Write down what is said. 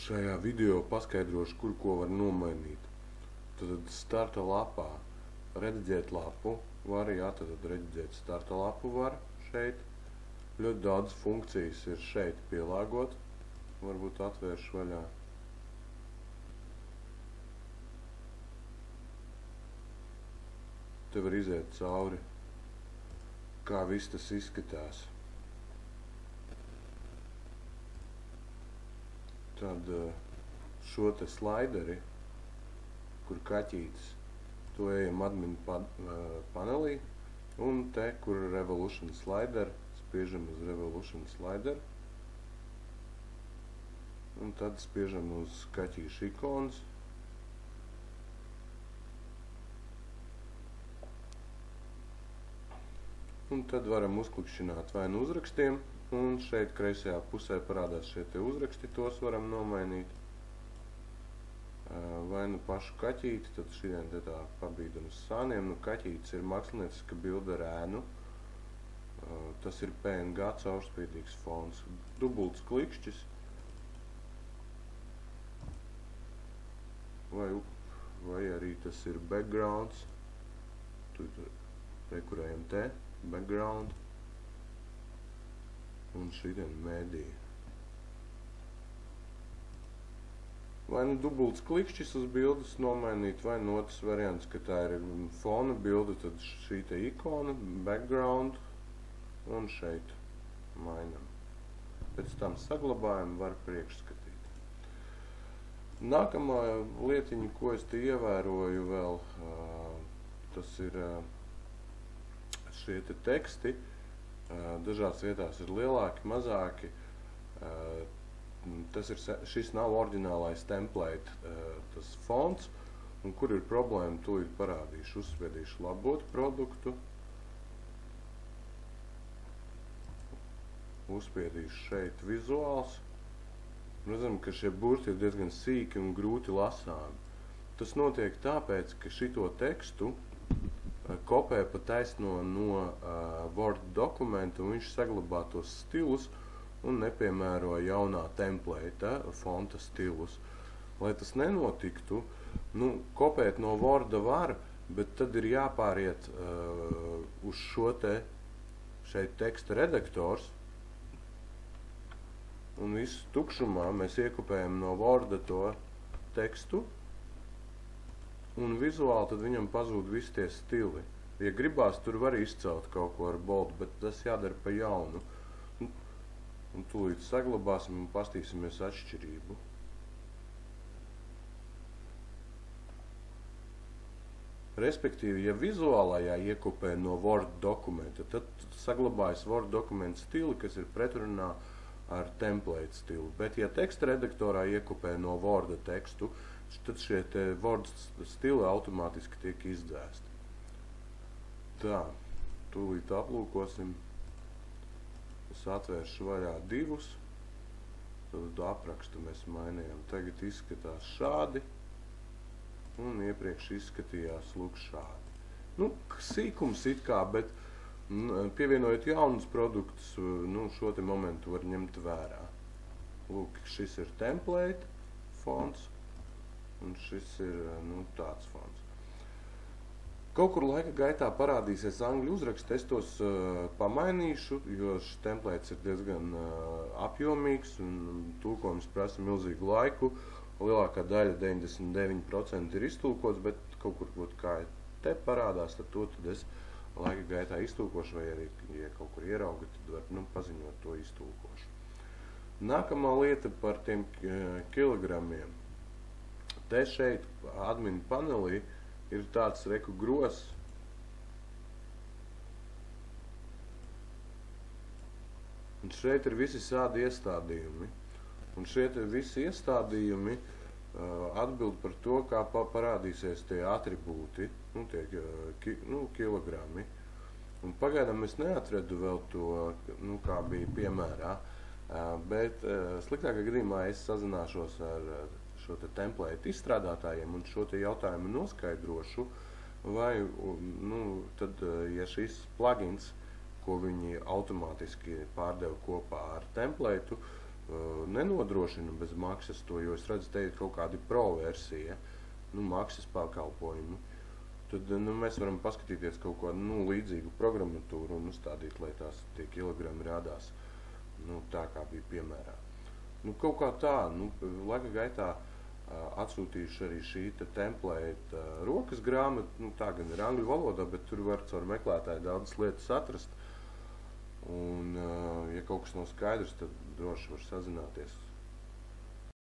Šajā video paskaidrošu, kur ko var nomainīt. Tad starta lapā rediģēt lapu var, jā, tad rediģēt starta lapu var šeit. Ļoti daudz funkcijas ir šeit pielāgot. Varbūt atvēršu vaļā. Te var iziet cauri, kā viss tas izskatās. Tad šo te slaideri, kur kaķītis, to ejam admin panelī, un te, kur Revolution slider, spiežam uz Revolution slider, un tad spiežam uz kaķīšu ikonas. Un tad varam uzklikšķināt vai nu uzrakstiem, un šeit kreisajā pusē parādās šie te uzraksti, tos varam nomainīt. Vai nu pašu kaķīti, tad šodien te tā pabīdam uz sāniem. Nu, kaķītis ir mākslinieciska bilde ar ēnu. Tas ir PNG caurspīdīgs fons. Dubults klikšķis. Vai arī tas ir backgrounds. Tur rekurējam te, background. Un šitien mēdī. Vai nu dubults klikšķis uz bildes nomainīt, vai nu otrs variants, ka tā ir fona bilde, tad šī te ikona, background, un šeit mainam. Pēc tam saglabājam, var priekšskatīt. Nākamā lietiņa, ko es te ievēroju vēl, tas ir šie te teksti. Dažās vietās ir lielāki, mazāki. Šis nav oriģinālais template, tas fonts, un kur ir problēma, to ir parādīšu. Uzspiedīšu labot produktu. Uzspiedīšu šeit vizuāls. Redzam, ka šie burti ir diezgan sīki un grūti lasāmi. Tas notiek tāpēc, ka šito tekstu kopē pa taisno no Word dokumenta, un viņš saglabā tos stilus un nepiemēro jaunā template, fonta stilus. Lai tas nenotiktu, kopēt no Worda var, bet tad ir jāpāriet uz šo te šeit teksta redaktors, un visu tukšumā mēs iekopējam no Worda to tekstu, un vizuāli tad viņam pazūd visi tie stili. Ja gribās, tur var izcelt kaut ko ar bold, bet tas jādara pa jaunu. Un tūlīt saglabāsim un pastīsimies atšķirību. Respektīvi, ja vizuālajā iekopē no Word dokumenta, tad saglabājas Word dokumenta stili, kas ir pretrunā ar template stilu. Bet ja teksta redaktorā iekopē no Worda tekstu, tad šie te Word stili automātiski tiek izdzēsti. Tā, tūlīt aplūkosim. Es atvēršu vaļā divus. Tad aprakstu mēs mainījām. Tagad izskatās šādi. Un iepriekš izskatījās lūk šādi. Sīkums it kā, bet pievienojot jaunus produktus, šo te momentu var ņemt vērā. Lūk, šis ir template fonts. Un šis ir tāds fons. Kaut kur laika gaitā parādīsies angļu uzraksti, es tos pamainīšu, jo šis templates ir diezgan apjomīgs un tulkojums prasa milzīgu laiku. Lielākā daļa, 99% ir iztulkots, bet kaut kur kā te parādās, tad to tad es laika gaitā iztulkošu, vai arī, ja kaut kur ieraugat, tad var paziņot to iztulkošu. Nākamā lieta par tiem kilogramiem. Te šeit admin panelī ir tāds reku gros. Un šeit ir visi sādi iestādījumi. Un šie visi iestādījumi atbild par to, kā parādīsies tie atribūti, tie kilogrami. Un pagaidām es neatradu vēl to, kā bija piemērā, bet sliktākā gadījumā es sazināšos ar šo te template izstrādātājiem un šo te jautājumu noskaidrošu, vai, tad, ja šis plugins, ko viņi automātiski pārdeva kopā ar templatu, nenodrošina bez maksas to, jo es redzu, te ir kaut kādi pro versija, maksas pakalpojumi. Tad mēs varam paskatīties kaut kādu līdzīgu programmatūru un uzstādīt, lai tās tie kilogrami rādās tā, kā bija piemērā. Kaut kā tā, laika gaitā atsūtījuši arī šī template rokas grāmata, tā gan ir angļu valodā, bet tur var caur meklētāju daudzas lietas atrast. Un, ja kaut kas nav skaidrs, tad droši var sazināties.